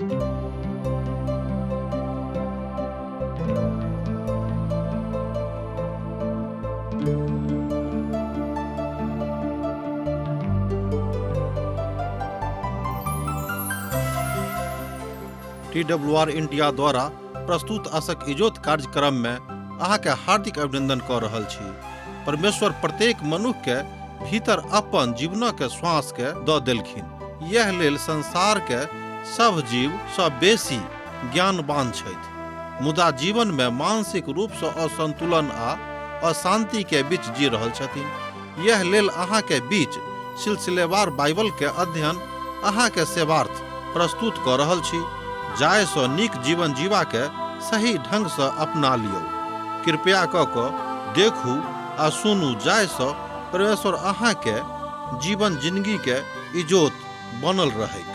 TWR India द्वारा प्रस्तुत आशक इजोत कार्यक्रम में अहाँ के हार्दिक अभिनंदन कर रहल छी। परमेश्वर प्रत्येक मनुष्य के भीतर अपन जीवन के श्वास के द देलखिन। यह लेल संसार के सब जीव सब बेसी ज्ञानवान छथि, मुदा जीवन में मानसिक रूप से असंतुलन आ अशांति के बीच जी रहल छथिन। यह लेल अहाँ के बीच सिलसिलेवार बाइबल के अध्ययन अहाँ के सेवार्थ प्रस्तुत कर रहल छी, जाय सँ नीक जीवन जीवा के सही ढंग से अपना लियो। कृपया क देखू आ सुनू, जाय सँ परमेश्वर अहाँ के जीवन जिंदगी के इजोत बनल रहे।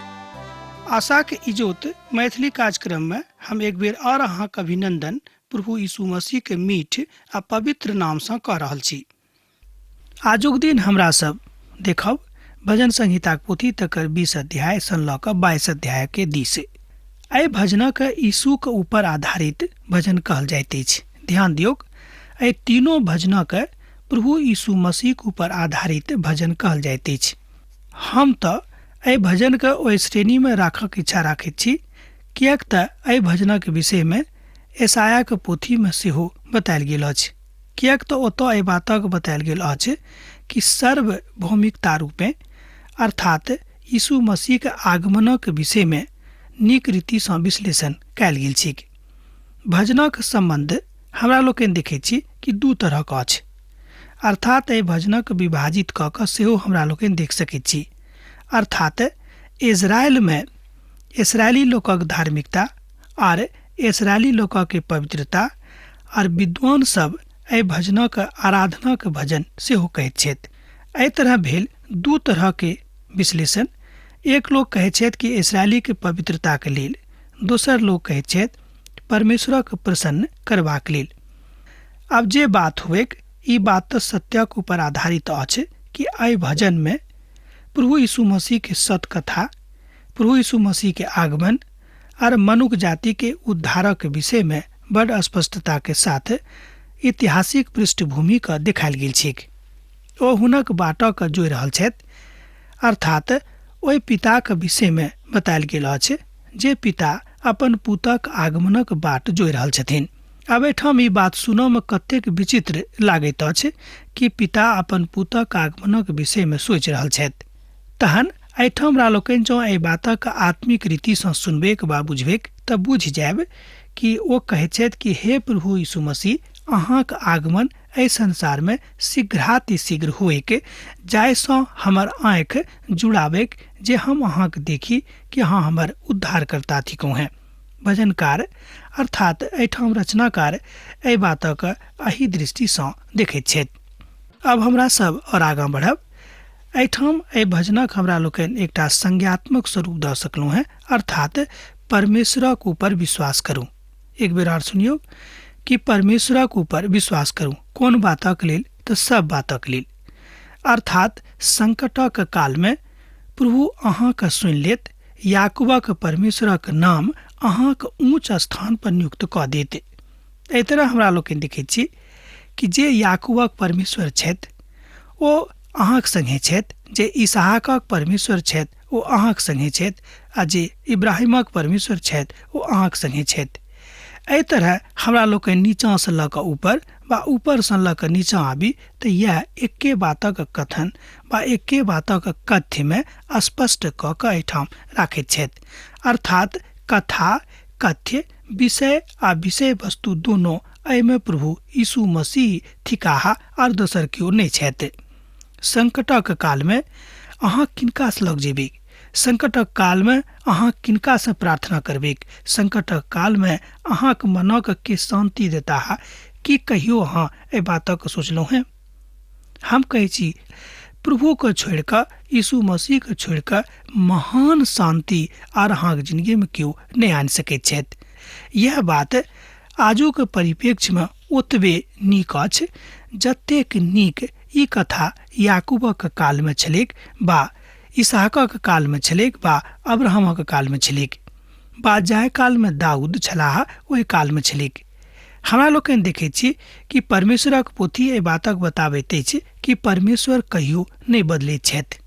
आशा के इजोत मैथिली कार्यक्रम में हम एक बेर और अहाँ के अभिनंदन प्रभु यीशु मसीह के मीठ आ पवित्र नाम से कह रहल छी। आजुक दिन हमरा सब देखब भजन संहिता के पोथी तकर 20 अध्याय सन ल क 22 अध्याय के दिस। एहि भजनक यीशु के ऊपर आधारित भजन कहल जाइत अछि। ध्यान दियौ, एहि तीनों भजनक प्रभु यीशु मसीह के ऊपर आधारित भजन कहल जाइत अछि। हम तो एहि भजन के ओहि श्रेणी में राखक इच्छा राखैत छी, किएक तऽ एहि भजनक विषय में यशाया के पोथी में सेहो बतायल गेल अछि। किएक तऽ ओतऽ एहि बातक बतायल गेल अछि कि सार्वभौमिकता रूपे अर्थात यीशु मसीह के आगमनक विषय में नीक रीति से विश्लेषण कयल गेल छै। भजनक संबंध हमरा लोकनि देखै छी कि दू तरहक अछि, अर्थात एहि भजनक विभाजित कऽ कऽ सेहो हमरा लोकनि देख सकैत छी। अर्थात इजराइल में इसराइली लोकक धार्मिकता और इसराइली लोकक के पवित्रता और विद्वान सब एहि भजनक आराधनाक भजन सेहो कहैत छथि। एहि तरह भेल दू तरह के विश्लेषण। एक लोग कहै छथि कि इसराइली के पवित्रता के लेल, दोसर लोग कहै छथि परमेश्वरक प्रसन्न करबाक लेल। अब जे बात हुए, ई बात तो सत्यक ऊपर आधारित अछि कि एहि भजन में प्रभु यीशु मसीह के सतकथा, प्रभु यीशु मसीह के आगमन और मनुष्य जाति के उद्धारक विषय में बड़ स्पष्टता के साथ ऐतिहासिक पृष्ठभूमि का देखायल गेल छै। ओ हुनक बाटक जोड़ि रहल छथि, अर्थात ओहि पिता के विषय में बतायल गेल अछि जे पिता अपन पुतक आगमनक बाट जोड़ि रहल छथिन। अब एठाम ई बात सुनऽ में कतेक विचित्र लागैत अछि कि पिता अपन पुतक आगमनक विषय में सोचि रहल छथि। तहन एठाम हमरा लोकनि जँ एहि बातक आत्मिक रीति सँ सुनबेक वा बुझबेक तऽ बुझि जायब कि ओ कहैत छथि कि हे प्रभु यीशु मसीह, अहाँक आगमन एहि संसार में शीघ्रातिशीघ्र होइक, जाय सँ हमर आँखि जुड़ाबेक जे हम अहाँके देखी कि अहाँ हमर उद्धारकर्ता थिकौ हैं। भजनकार अर्थात एहिठाम रचनाकार एहि बातक एहि दृष्टि सँ देखैत छथि। अब हमरा सब और आगाँ बढ़ब। एहिठाम एहि भजनक हमरा लोकनि एकटा संज्ञात्मक स्वरूप दऽ सकलहुँ हैं, अर्थात परमेश्वरक ऊपर विश्वास करू। एक बेर और सुनियौ कि परमेश्वरक ऊपर विश्वास करू। कोन बातक लेल? तऽ सब बातक लेल। अर्थात संकटक काल में प्रभु अहाँके सुनि लेत, याकूबक परमेश्वरक नाम अहाँके ऊंच स्थान पर नियुक्त कऽ देत। एहि तरह हमरा लोकनि देखैत छी कि जे याकूबक परमेश्वर छथि ओ अहाँक संगे छथि, जे इसहाकक परमेश्वर छथि ओ अहाँक संगे छथि, आ जे इब्राहिमक परमेश्वर छथि ओ अहाँक संगे छथि। एहि तरह हमरा लोकनि नीचाँ से लऽ कऽ ऊपर वा ऊपर से लऽ कऽ नीचाँ आबी तऽ यह एके बातक कथन वा एके बातक कथ्य में स्पष्ट कऽ कऽ एहिठाम राखैत छथि। अर्थात कथा, कथ्य, विषय आ विषय वस्तु दोनों एहिमे प्रभु यीशु मसीह थिकाहा और दोसर केओ नहि छथि। संकटक काल में अहाँ किनका से लग जेबै? संकटक काल में अहाँ किनका से प्रार्थना करबै? संकटक काल में अहाँक मनक के शांति देता है कि कहियो अहाँ एहि बातक सोचलहुँ हैं? हम कहै छी प्रभु को छोड़ कर, यीशु मसीह को छोड़ कर महान शांति आर अहाँक जिंदगी में केओ नहीं आनि सकैत छथि। यह बात आजुक परिप्रेक्ष्य में ओतबे नीक अछि जतेक नीक ई कथा याकूबक काल में छलैक वा इसहाकक काल में छलैक वा अब्राहमक काल में छलैक। बा जाय काल में दाऊद छलाह ओहि काल में छलिक। हमरा लोकनि देखै छी कि परमेश्वरक पोथी एहि बातक बताबैत अछि कि परमेश्वर कहियो नहि बदलैत छथि।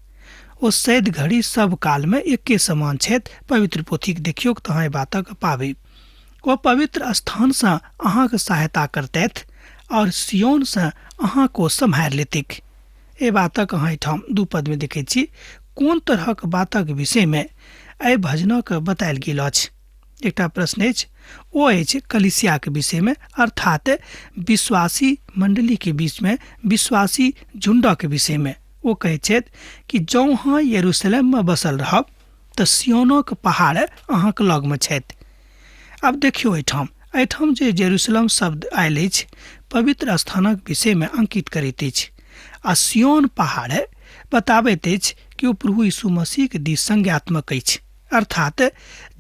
ओ सैद घड़ी सब काल में एके समान छथि। पवित्र पोथी के देखियो तऽ अहाँ एहि बातक पाबी। ओ पवित्र स्थान से अहाँके सहायता करतैथ और सियोन से अहाँ को सम्हारि लेतिक। ए बातक अहाँ एहिठाम 2 पद में देखै छी। कोन तरहक बातक विषय में एहि भजनक बतायल गेल अछि? एकटा प्रश्न अछि, ओ अछि कलीसिया के विषय में, अर्थात विश्वासी मंडली के बीच में विश्वासी झुंडा के विषय में। ओ कहै छथि कि जौं अहाँ यरूशलेम में बसल रहब तऽ सियोनक पहाड़ अहाँके लग में छथि। अब देखियो एहिठाम जे जेरूशलेम शब्द आयल अछि पवित्र स्थानक विषय में अंकित करैत अछि, आ सियोन पहाड़ बताबैत अछि कि ओ प्रभु यीशु मसीह के दिस संज्ञात्मक अछि। अर्थात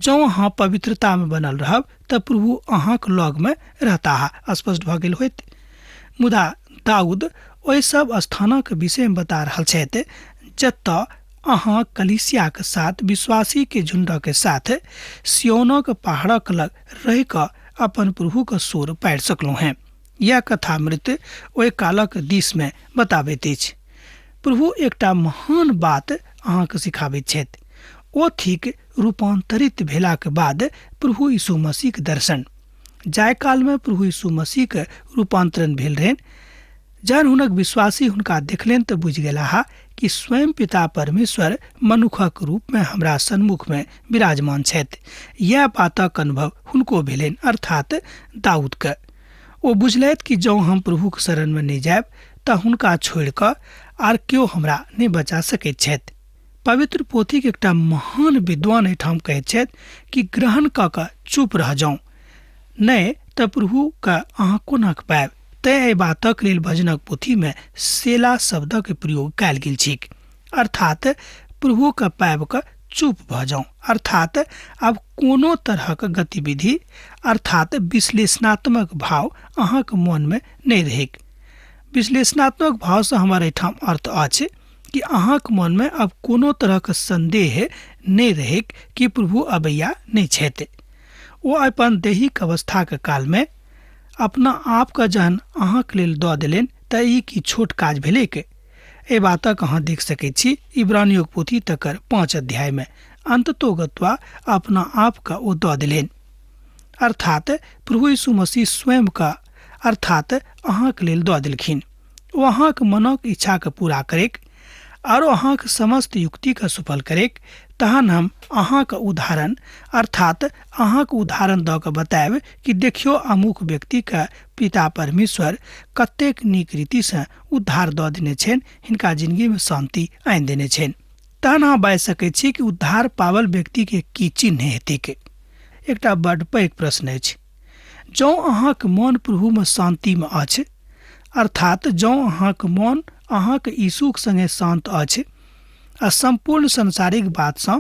जौं अहाँ पवित्रता में बनल रहब तऽ प्रभु अहाँक लग में रहता। स्पष्ट भऽ गेल होइत। मुदा दाऊद ओहि सब स्थानक विषय में बता रहल छथि जतऽ अहाँ कलीसिया के साथ विश्वासी के झुंड के साथ सियोनक पहाड़क लग रह कऽ अपन प्रभु के स्वर पाड़ि सकलहुँ हैं। यह कथामृत ओहि कालक दिस में बताबैत अछि। प्रभु एकटा महान बात अहाँके सिखाबैत छथि। ओ ठीक रूपांतरित भेला के बाद प्रभु यीशु मसीह के दर्शन जाय काल में प्रभु यीशु मसीह के रूपांतरण भेल रहन। जहन हुनक विश्वासी हुनका देखलनि तऽ बुझि गेलाह कि स्वयं पिता परमेश्वर मनुखक रूप में हमरा सन्मुख में विराजमान छथि। यह बातक अनुभव हुनको भेलनि, अर्थात दाऊद के। ओ बुझलथि कि जौं हम प्रभु के शरण में नहीं जायब तऽ हुनका छोड़ि कऽ आर केओ हमरा नहीं बचा सकैत छथि। पवित्र पोथी के एकटा महान विद्वान एहिठाम कहैत छथि कि ग्रहण कऽ कऽ चुप रह जाऊं, नहीं तऽ प्रभु के अहाँ कोना पायब। तैं एहि बातक लेल भजनक पोथी में सेला शब्दक प्रयोग कयल गेल छैक, अर्थात प्रभु के पायब कऽ चुप भऽ जाऊं। अर्थात अब कोनो तरहक गतिविधि अर्थात विश्लेषणात्मक भाव अहाँक मन में नहीं रहेक। विश्लेषणात्मक भाव से हमर एहिठाम अर्थ अछि कि अहाँक मन में अब कोनो तरहक संदेह नहीं रहेक कि प्रभु अबैया नहीं छथि। ओ अपन दैहिक अवस्था के काल में अपना आप का जहन अहाँक लेल दऽ देलनि तऽ ई की छोट काज भेलै के? ए बातक अहाँ देख सकैत छी इब्रानियों पोथी तकर 5 अध्याय में। अंततोगत्वा अपना आप का ओ दऽ देलनि, अर्थात प्रभु यीशु मसीह स्वयं का अर्थात अहाँक लेल दऽ देलखिन। ओ अहाँक मनक इच्छा के पूरा करेक और अहाँक समस्त युक्ति का सफल करेक। तहन हम अहाँक उदाहरण अर्थात अहाँक उदाहरण दऽ कऽ बतायब कि देखियो अमुक व्यक्ति का पिता परमेश्वर कतेक नीक रीति से उद्धार दऽ देने छनि, हिनका जिंदगी में शांति आनि देने छनि। तहन अहाँ बाजि सकैत छी कि उद्धार पावल व्यक्ति के की चिन्ह हेतै के? एकटा बड़ पैघ प्रश्न अछि। जौं अहाँक मन प्रभु में शांति में अछि, अर्थात जौं अहाँक मन अहाँक यीशुक संगे शांत अछि आ संपूर्ण संसारिक बात से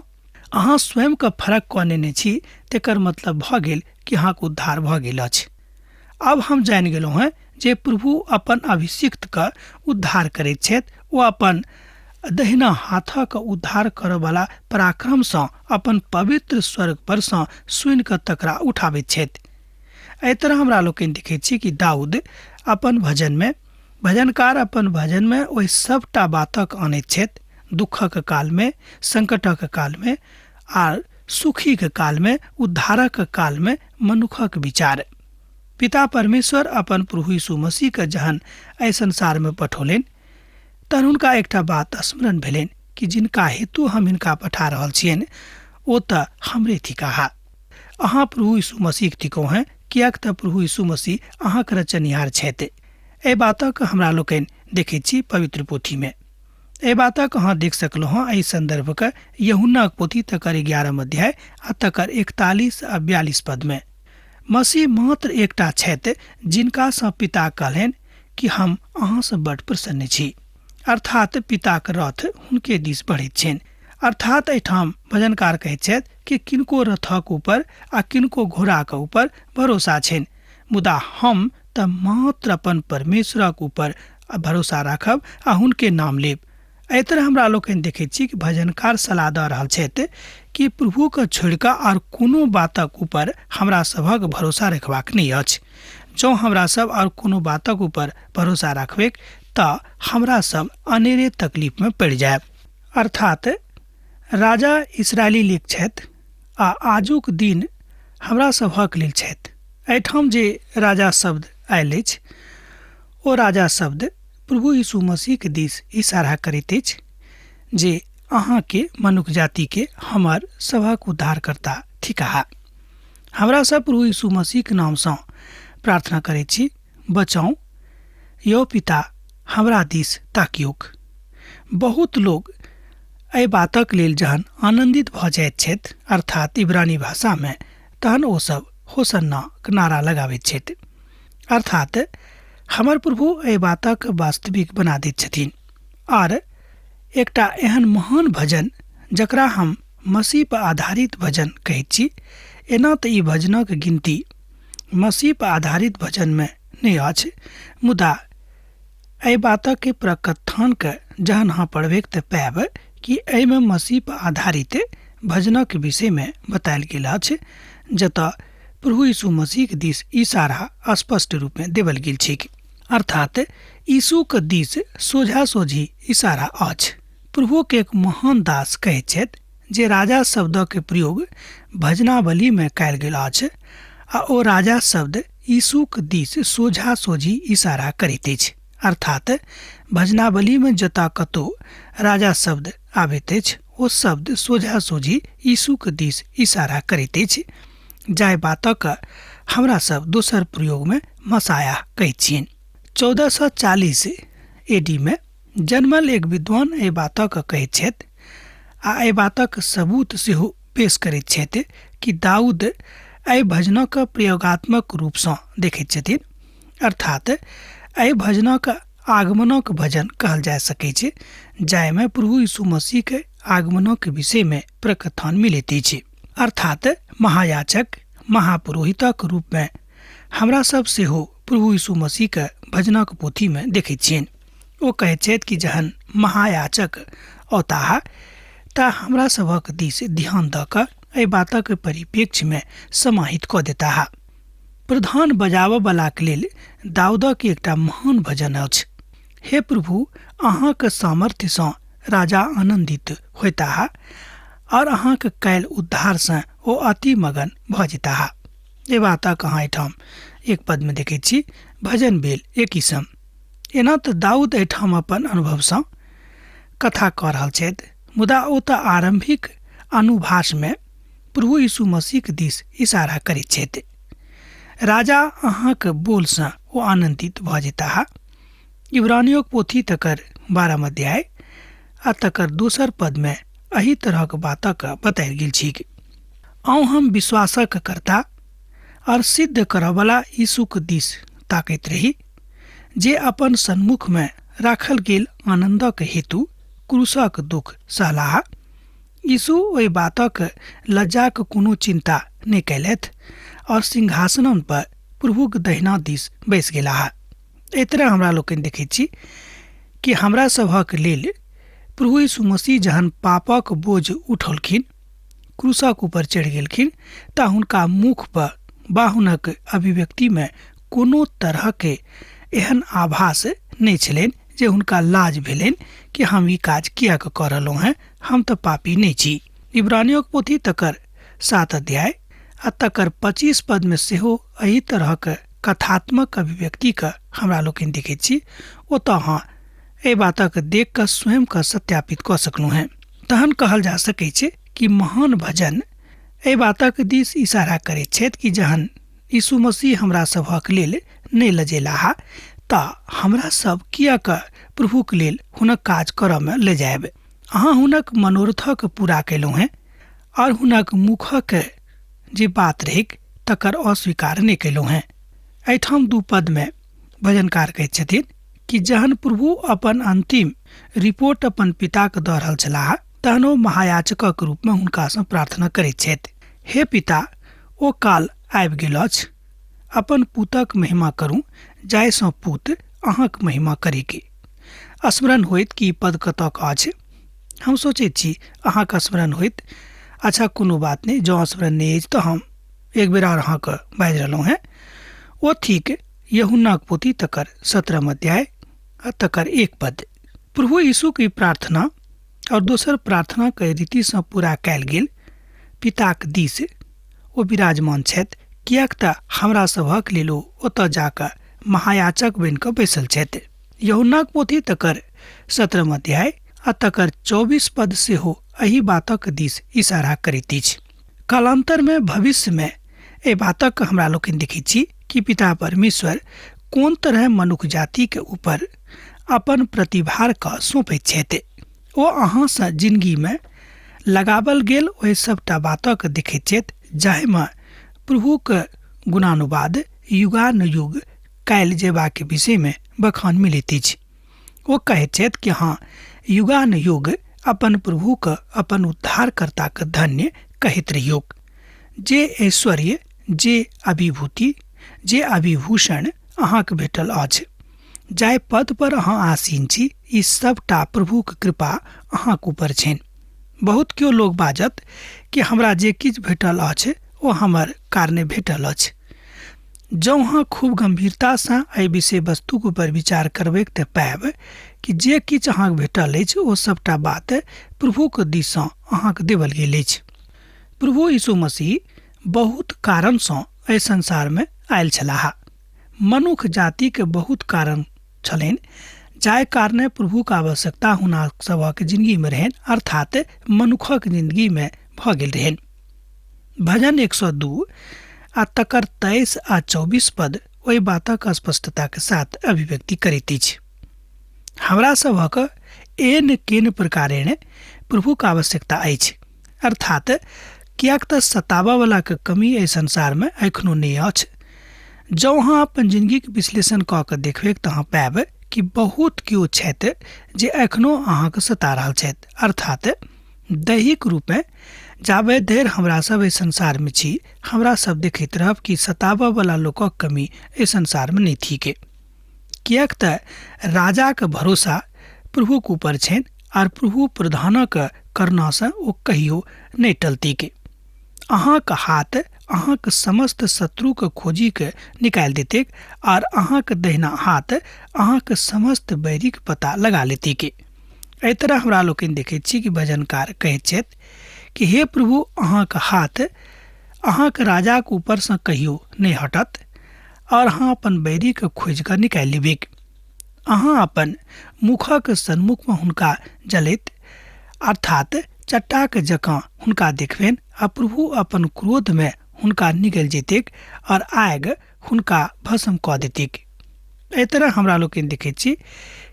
अहाँ स्वयं के फरक कऽ लेने छी, तेकर मतलब भऽ गेल कि अहाँक उद्धार भऽ गेल अछि। अब हम जानि गेलहुँ हैं जे प्रभु अपन अभिषिक्त का उद्धार करैत छथि। ओ अपन दहिना हाथक उद्धार करय वाला पराक्रम से अपन पवित्र स्वर्ग पर से सुनि कऽ तकरा उठाबैत छथि। एहि तरह हमरा लोकनि देखैत छी कि दाऊद अपन भजन में भजनकार अपन भजन में ओहि सबटा बातक आनैत छथि। दुखक काल में, संकटक काल में आर सुखी के काल में, उद्धारक काल में मनुखक विचार। पिता परमेश्वर अपन प्रभु यीशु मसीह के जहन एहि संसार में पठौलनि तहन हुनका एकटा बात स्मरण भेलनि कि जिनका हेतु हम हिनका पठा रहल छियनि ओ तऽ हमरे थिकाह। अहाँ प्रभु यीशु मसीह थिकौ हैं, कियाक तऽ प्रभु यीशु मसीह अहाँक रचनिहार छथि। एहि बातक हमरा लोकनि देखैत छी पवित्र पोथी में। एहि बातक अहाँ देख सकलहुँ हँ एहि संदर्भ के यूहन्नाक पोथी तकर 11 अध्याय आ तकर 41 आ 42 पद में। मसीह मात्र एकटा छथि जिनका सँ पिता कहलनि कि हम अहाँ से बड़ प्रसन्न छी, अर्थात पिताक रथ हुनके दिस बढ़ैत छनि। अर्थात एहिठाम भजनकार कहैत छथि कि किनको रथक ऊपर आ किनको घोड़ाक ऊपर भरोसा छनि, मुदा हम तऽ मात्र अपन परमेश्वरक ऊपर भरोसा राखब आ हुनके नाम लेब। एहि तरह हमरा लोकनि देखैत छी कि भजनकार सलाह दऽ रहल छथि कि प्रभु के छोड़िका और कोनो बातक ऊपर हमरा सभक भरोसा रखबाक नहीं अछि। जँ हमरा सब और कोनो बातक ऊपर भरोसा रखबे तऽ हमरा सब अनेरे तकलीफ में पड़ जायब। अर्थात राजा इसराइली लिख छथि आ आजुक दिन हमरा सभक लेल छथि। एहिठाम जे राजा शब्द आयल अछि ओ राजा शब्द प्रभु यीशु मसीह के दिस इशारा करैत अछि, जे अहाँ के मनुष्य जाति के हमर सभक उद्धारकर्ता थिकाह। हमरा सब प्रभु यीशु मसीह के नाम से प्रार्थना करै छी, बचाऊ यौ पिता हमरा दिस ताकियोक। बहुत लोग एहि बातक लेल जहन आनंदित भ जाइत छथि, अर्थात इब्रानी भाषा में, तहन ओ सब होसन्ना के नारा लगाबैत छथि। अर्थात हमर प्रभु एहि बातक वास्तविक बना दैत छथिन। और एकटा एहन महान भजन जकरा हम मसीह पर आधारित भजन कहैत छी, एना तऽ ई भजनक गिनती मसीह पर आधारित भजन में नहीं अछि, मुदा एहि बातक के प्रकथन के जहन अहाँ पढ़बे तऽ पायब कि एहिमे मसीह पर आधारित भजनक विषय में बतायल गेल अछि, जतऽ प्रभु यीशु मसीह के दिस इशारा स्पष्ट रूप में देवल गेल छै। अर्थात यीशु के दिस सोझा सोझी इशारा अछि। प्रभु के एक महान दास कहै छथि जे राजा शब्द के प्रयोग भजनावली में कयल गेल अछि, आ ओ राजा शब्द यीशु के दिस सोझा सोझी इशारा करैत अछि। अर्थात भजनावली में जतऽ कतौ राजा शब्द आबैत अछि, ओ शब्द सोझा सोझी यीशु के दिस इशारा करैत अछि, जाहि बातक हमरा सब दोसर प्रयोग में मसाया कहैत छियनि। 1440 एडी में जन्मल एक विद्वान एहि बातक कहैत छथि, आ एहि बातक सबूत सेहो पेश करैत छथि कि दाऊद एहि भजनक प्रयोगात्मक रूप से देखैत छथिन। अर्थात एहि भजनक आगमनक भजन कहल जा सकै छै, जाहि में प्रभु यीशु मसीह के आगमनक विषय में प्रकथन मिलैत अछि। अर्थात महायाजक महापुरोहितक रूप में हमरा सब सेहो प्रभु यीशु मसीह के भजनक पोथी में देखैत छियनि। ओ कहैत छथि कि जहन महायाजक औताह तऽ हमरा सभक दिस ध्यान दऽ कऽ एहि बातक परिप्रेक्ष्य में समाहित कऽ देताह। प्रधान बजाबऽ वालाक लेल दाऊदक एकटा महान भजन अछि, हे प्रभु अहाँके सामर्थ्य सँ राजा आनंदित होताह और अहाँके कैल उद्धार से ओ अति मगन भऽ जेताह। ये बातक अहाँ एहिठाम एक पद में देखैत छी, भजन भेल एक किस्म। एना तऽ दाऊद एहिठाम अपन अनुभव सँ कथा कऽ रहल छथि, मुदा ओ तऽ आरंभिक अनुभाष में प्रभु यीशु मसीह के दिस इशारा करैत छथि। राजा अहाँके बोल से ओ आनंदित भऽ जेताह। इब्रानियों पोथी तकर 12 अध्याय आ तकर दोसर पद में एही तरहक बातक बतायल गेल छी। आउ हम विश्वासक करता और सिद्ध करऽ वाला यीशु के दिस ताकैत रही, जे अपन सन्मुख में राखल गेल आनंदक हेतु क्रूसक दुख सहलाह। यीशु ओहि बातक लज्जाक कोनो चिंता नहि कयलथि और सिंहासन पर प्रभुक दहिना दिस बैस गेलाह। एहि तरह हमरा लोकनि देखैत छी कि हमरा सभक लेल प्रभु यीशु मसीह जहन पापक बोझ उठौलखिन, क्रूसक ऊपर चढ़ि गेलखिन, तऽ हुनका मुख पर वा हुनक अभिव्यक्ति में कोनो तरह के एहन आभास नहीं छलनि जे हुनका लाज भेलनि कि हम ई काज किया कऽ रहलहुँ हैं, हम तऽ पापी नहीं छी। इब्रानियों पोथी तकर 7 अध्याय आ तकर 25 पद में सेहो एही तरहक कथात्मक अभिव्यक्ति के हमरा लोकनि देखैत छी। ओतऽ अहाँ एहि बातक देख कऽ स्वयं के सत्यापित कऽ सकलहुँ हैं। तहन कहल जा सकै छै कि महान भजन एहि बातक दिस इशारा करैत छथि कि जहन यीशु मसीह हमरा सभक लेल नहि लजेलाह, तऽ हमरा सब किया कऽ प्रभुक लेल हुनक काज करऽ में ले जायब। अहाँ हुनक मनोरथक पूरा केलहुँ हैं और हुनक मुखक जे बात रहैक तकर अस्वीकार नहि केलहुँ हैं। एहिठाम 2 पद में भजनकार कहैत छथिन कि जहन प्रभु अपन अंतिम रिपोर्ट अपन पिता के दऽ रहल छलाह, तहन ओ महायाजकक रूप में हुनका सँ प्रार्थना करैत छथि, हे पिता ओ काल आबि गेल अछि, अपन पुतक महिमा करू, जाहि सँ पुत अहाँक महिमा करेके। स्मरण होइत कि पद कतऽ अछि। हम सोचैत छी अहाँके स्मरण होइत अच्छा कोनो बात नहीं, जो स्मरण नहीं अछि तो हम एक बेर और अहाँके बाजि रहलहुँ हैं। ओ ठीक यूहन्नाक पोथी तकर 17 अध्याय आ तकर 1 पद। प्रभु यीशु की प्रार्थना और दोसर प्रार्थना के रीति से पूरा कयल गेल पिताक दिस ओ विराजमान छथि, किएक तऽ हमरा सभक लेल ओ ओतऽ जाकऽ महायाचक बनि कऽ बैसल छथि। यूहन्नाक पोथी तकर 17 अध्याय आ तकर 24 पद सेहो एही बातक दिस इशारा करैत अछि। कालांतर में भविष्य में एहि बातक हमरा लोकनि देखैत छी कि पिता परमेश्वर कोन तरह मनुष्य जाति के ऊपर अपन प्रतिभार के सौंपैत छथि। ओ अहाँ से जिंदगी में लगावल गेल ओहि सबटा बातक देखैत छथि जाहिमे प्रभुके गुणानुवाद युगानुयुग कयल जेबाक विषय में बखान मिलैत अछि। ओ कहैत छथि कि हाँ, युगानुयुग अपन प्रभु के अपन उद्धारकर्ता के धन्य कहैत रहियोक। जे ऐश्वर्य, जे अभिभूति, जे अभिभूषण अहाँके भेटल अछि, जाहि पद पर अहाँ आसीन छी, ई सबटा प्रभुक कृपा अहाँके ऊपर छनि। बहुत केओ लोग बाजत कि हमरा जे किछु भेटल अछि ओ हमर कारणे भेटल अछि। जँ अहाँ खूब गंभीरता से एहि विषय वस्तुक ऊपर विचार करबै तऽ पाएब कि जे किछु अहाँके भेटल अछि ओ सबटा बात प्रभुके दिससँ अहाँके देवल गेल अछि। प्रभु यीशु मसीह बहुत कारणसँ एहि संसारमे आयल छलाह। मनुष्य जाति के बहुत कारण छलनि जाहि कारणे प्रभुक आवश्यकता हुना सभक जिंदगी में रहन, अर्थात मनुखक जिंदगी में भ गेल रहन। भजन 102 आ तकर 23 आ 24 पद ओहि बातक स्पष्टता के साथ अभिव्यक्ति करैत अछि। हमरा सभक एन केन प्रकारेण प्रभुक आवश्यकता अछि, अर्थात किएक तऽ सताबऽ वाला के कमी एहि संसार में एखनो नहीं अछि। जँ अहाँ अपन जिंदगी के विश्लेषण कऽ के देखबै तऽ अहाँ पाएब कि बहुत केओ छथि जे एखनो अहाँके सता रहल छथि, अर्थात दैहिक रूप में जाबे देर हमरा सब एहि संसार में छी, हमरा सब देखैत रहब कि सताबऽ वाला लोकक कमी एहि संसार में नहीं थिके। किएक तऽ राजा के भरोसा प्रभु के ऊपर छनि और प्रभु प्रधानक करना से ओ कहियो नहीं टलतीके। अहाँके हाथ अहाँके समस्त शत्रु के खोजी के निकाल देते और अहाँके दहिना हाथ अहाँके समस्त बैरी के पता लगा लेते के। एहि तरह हमरा लोकनि देखैत छी कि भजनकार कहैत छथि कि हे प्रभु, अहाँके हाथ अहाँके राजा के ऊपर से कहियो नहीं हटत और अहाँ अपन बैरी के खोज कर निकाल लेबै। अहाँ अपन मुखक सन्मुख में हुनका जलैत अर्थात चट्टा के जकाँ हुनका देखबनि आ प्रभु अपन क्रोध में हुनका निगल जेतेक और आग हुनका भस्म कऽ देतेक। एहि तरह हमरा लोकनि देखैत छी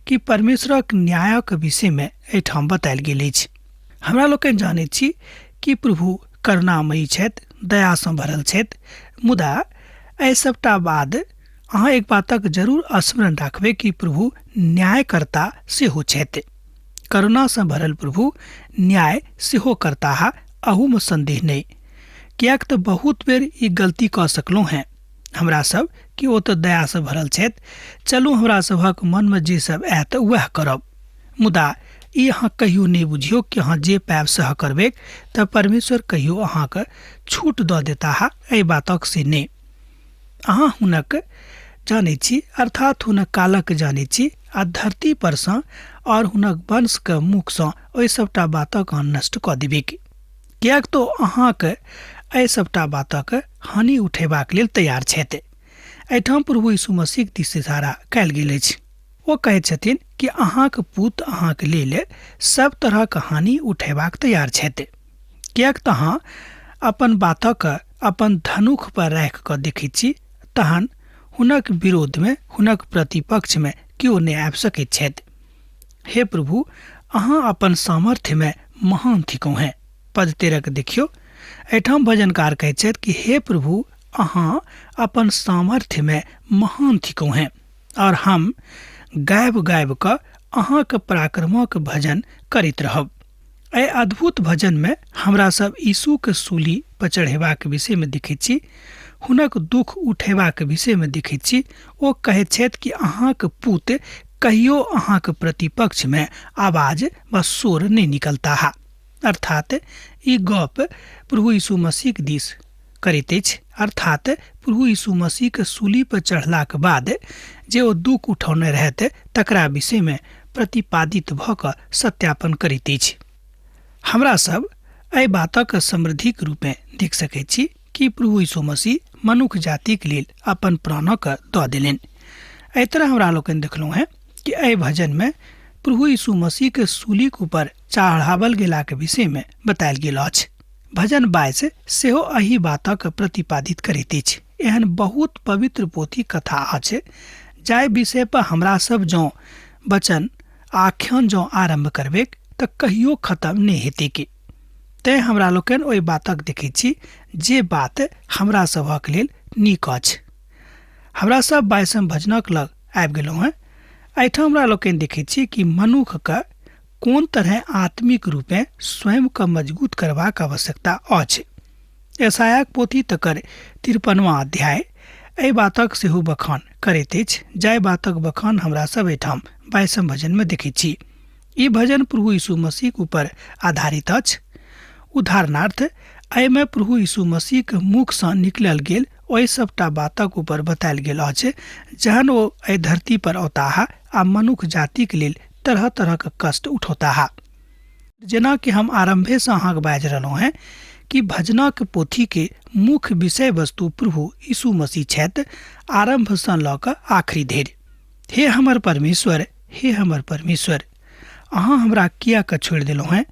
कि परमेश्वरक न्यायक विषय में एहिठाम बतायल गेल अछि। हमरा लोकनि जानैत छी कि प्रभु करुणामयी छथि, दया सँ भरल छथि, मुदा एहि सबटा बाद अहाँ एक बातक जरूर स्मरण राखबै कि प्रभु न्यायकर्ता सेहो छथि। करुणा सँ भरल प्रभु न्याय सेहो करता, अहू में संदेह नहीं। किएक तऽ बहुत बेर ई गलती कऽ सकलहुँ हैं हमरा सब कि ओ तऽ दया से भरल छथि, चलू हमरा सभक मन में जे सब आयत वह करब। मुदा ई अहाँ कहियो नहीं बुझियो कि अहाँ जे पाएब सह करबै तऽ परमेश्वर कहियो अहाँके छूट दऽ देता, एहि बातक से नहीं। अहाँ हुनक जानै छी, अर्थात हुनक कालक जानै छी आ धरती पर सँ और हुनक वंश के मुख सँ ओहि सबटा बातक अहाँ नष्ट कऽ देबै। किएक तो अहाँके एहि सबटा बातक हानि उठेबाक लेल तैयार छथि। एहिठाम प्रभु यीशु मसीह दिस इशारा कयल गेल अछि। ओ कहैत छथिन कि अहाँके पुत अहाँके लेल सब तरह के हानि उठेबाक तैयार छथि। किएक तऽ अहाँ अपन बातक अपन धनुख पर राखि कऽ देखैत छी, तहन हुनक विरोध में हुनक प्रतिपक्ष में केओ नहीं आबि सकैत छथि। हे प्रभु, अहाँ अपन सामर्थ्य में महान थिकहुँ हैं। पद 13 के देखियो, एहिठाम भजनकार कहैत छथि कि हे प्रभु, अहाँ अपन सामर्थ्य में महान थिकहुँ हैं और हम गाबि गाबि कऽ अहाँके पराक्रमक भजन करैत रहब। एहि अद्भुत भजन में हमरा सब यीशु के सूली पर चढ़ेबाक विषय में देखैत छी, हुनक दुख उठेबाक विषय में देखैत छी। ओ कहैत छथि कि अहाँके पुत कहियो अहाँके प्रतिपक्ष में आवाज व शोर नहीं निकलता। अर्थात ई गप प्रभु यीशु मसीह के दिस करैत अछि, अर्थात प्रभु यीशु मसीह के सूली पर चढ़ला के बाद जे ओ दुख उठौने रहते तकरा विषय में प्रतिपादित भ क सत्यापन करैत अछि। हमरा सब एहि बातक समृद्धिक रूप में देख सकैत छी कि प्रभु यीशु मसीह मनुष्य जाति के लेल अपन प्राणक दऽ देलनि। एहि तरह हमरा लोकनि देखलहुँ हैं कि एहि भजन में प्रभु यीशु मसीह के सूली के ऊपर चढ़ावल गेला के विषय में बतायल गेल अछि। भजन 22 सेहो एही बातक प्रतिपादित करैत अछि। एहन बहुत पवित्र पोथी कथा अछि जाहि विषय पर हमरा सब जँ वचन आख्यान जँ आरंभ करबे तऽ कहियो खत्म नहि हेतै के। तैं हमरा लोकनि ओहि बातक देखैत छी जे बात हमरा सभक लेल नीक अछि। हमरा सब 22 भजनक लग आबि गेलहुँ हैं। एहिठाम हमरा लोकनि देखैत छी कि मनुष्य के कोन तरह आत्मिक रूप में स्वयं के मजबूत करबाक आवश्यकता अछि। यशायाक पोथी तकर 53वां अध्याय एहि बातक सेहो बखान करैत अछि, जाहि बातक बखान हमरा सब एहिठाम 22 भजन में देखैत छी। ई भजन प्रभु यीशु मसीह के ऊपर आधारित अछि। उदाहरणार्थ एहिमे प्रभु यीशु मसीह के मुख से निकलल गेल ओहि सबटा बातक ऊपर बतायल गेल अछि जहन ओ एहि धरती पर औताह आ मनुष्य जाति के लेल तरह तरह के कष्ट उठौताह। जेना कि हम आरंभे से अहाँके बाजि रहलहुँ हैं कि भजनक पोथी के मुख्य विषय वस्तु प्रभु यीशु मसीह छथि, आरंभ से लऽ कऽ आखिरी धरि। हे हमर परमेश्वर, हे हमर परमेश्वर, अहाँ हमरा किया के छोड़ि देलहुँ हैं?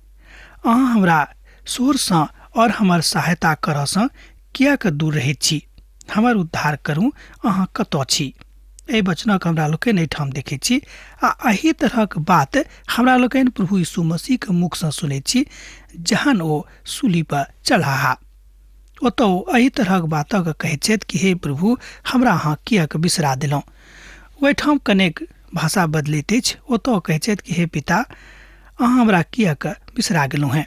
अहाँ हमरा शोर से और हमर सहायता करऽ से किया के दूर रहैत छी? हमर उद्धार करू, अहाँ कतऽ छी? एहि वचनक हमरा लोकनि एहिठाम देखैत छी आ एही तरहक बात हमरा लोकनि प्रभु यीशु मसीह के मुख से सुनैत छी जहन ओ सूली पर चढ़ाहा। ओतऽ ओ एही तरहक बातक कहैत छथि कि हे प्रभु, हमरा अहाँ किया के बिसरा देलहुँ। ओहिठाम कनेक भाषा बदलैत अछि। ओतऽ कहैत छथि कि हे पिता, अहाँ हमरा किया के बिसरा गेलहुँ हैं।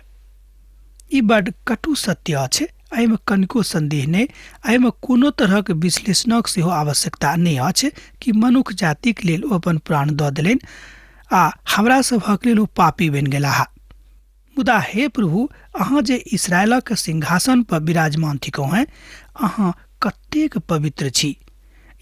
ई बड्ड कटु सत्य अछि। एहिमे कनिको संदेह नहि, एहिमे कोनो तरहक विश्लेषणक सेहो आवश्यकता नहि अछि कि मनुष्य जातिक लेल ओ अपन प्राण दऽ देलनि आ हमरा सभक लेल ओ पापी बनि गेलाह। मुदा हे प्रभु, अहाँ जे इस्राएलक सिंहासन पर विराजमान थिकहुँ हैं, अहाँ कतेक पवित्र छी।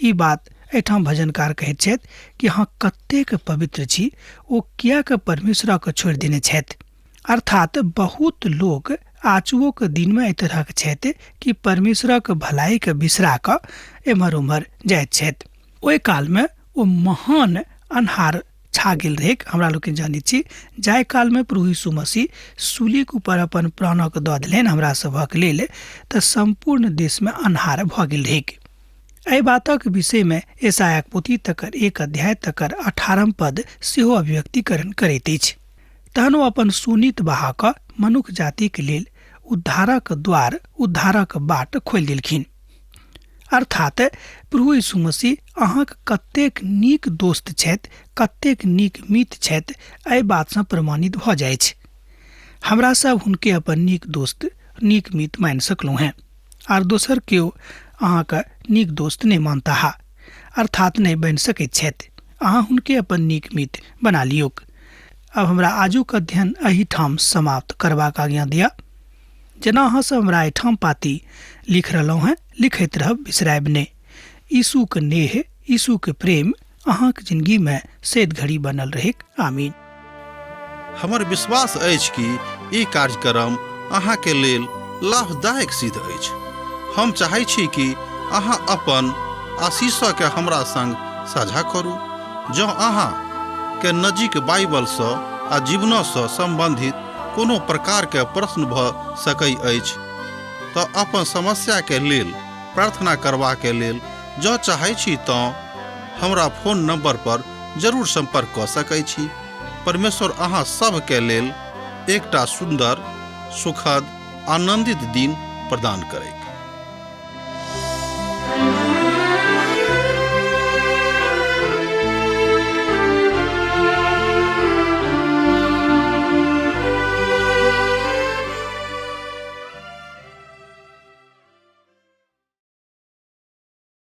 ई बात एहिठाम भजनकार कहैत छथि कि अहाँ कतेक पवित्र छी। ओ किया के परमेश्वरक छोड़ि देने छथि। अर्थात बहुत लोग आजुओ के दिन में एहि तरह के छथि कि परमेश्वरक भलाई के बिसरा कऽ एम्हर उम्हर जाइत छथि। ओहि काल में ओ महान अन्हार छा गेल रहै, हमरा लोग जानैत छी। जाहि काल में प्रभु यीशु मसीह सूली के ऊपर अपन प्राणक दऽ देलनि हमरा सभक लेल, तऽ संपूर्ण देश में अन्हार भऽ गेल रहै। एहि बातक विषय में यशायाक पोथी तकर 1 अध्याय तकर 18 पद सेहो अभिव्यक्तिकरण करैत अछि। तहन ओ अपन सुनीत बहा कऽ मनुष्य जाति के लेल उद्धारक द्वार, उद्धारक बाट खोलि देलखिन। अर्थात प्रभु यीशु मसीह अहाँक कतेक नीक दोस्त छथि, कतेक नीक मित्र छथि, एहि बात से प्रमाणित भऽ जाइ छै। हमरा सब हुनके अपन नीक दोस्त, नीक मित्र मानि सकलहुँ हैं, आर दोसर केओ अहाँके नीक दोस्त नहि मानता हा, अर्थात नहि बनि सकैत छथि। अहाँ हुनके अपन नीक मित्र बना लियौक। अब हमरा आजुक अध्ययन एही ठाम समाप्त करबाक आज्ञा दिया। जेना अहाँ सब हमरा एहिठाम पाती लिख रहलहुँ हैं, लिखैत रहब, बिसरायब नहि। यीशु के नेह, यीशु के प्रेम अहाँक जिंदगी में सैद घड़ी बनल रहेक। आमीन। हमर विश्वास अछि कि ई कार्यक्रम अहाँ के लेल लाभदायक सिद्ध अछि। हम चाहै छी कि अहाँ अपन आशीषक के हमरा संग साझा करू। जँ अहाँ के नजीक बाइबल से आ जीवन से संबंधित कोनो प्रकार के प्रश्न भऽ सकै अछि तऽ अपन समस्या के लेल प्रार्थना करबा के लेल जँ चाहै छी तऽ हमरा फोन नंबर पर जरूर संपर्क कऽ सकै छी। परमेश्वर अहाँ सब के लेल एकटा सुंदर, सुखद, आनंदित दिन प्रदान करैक।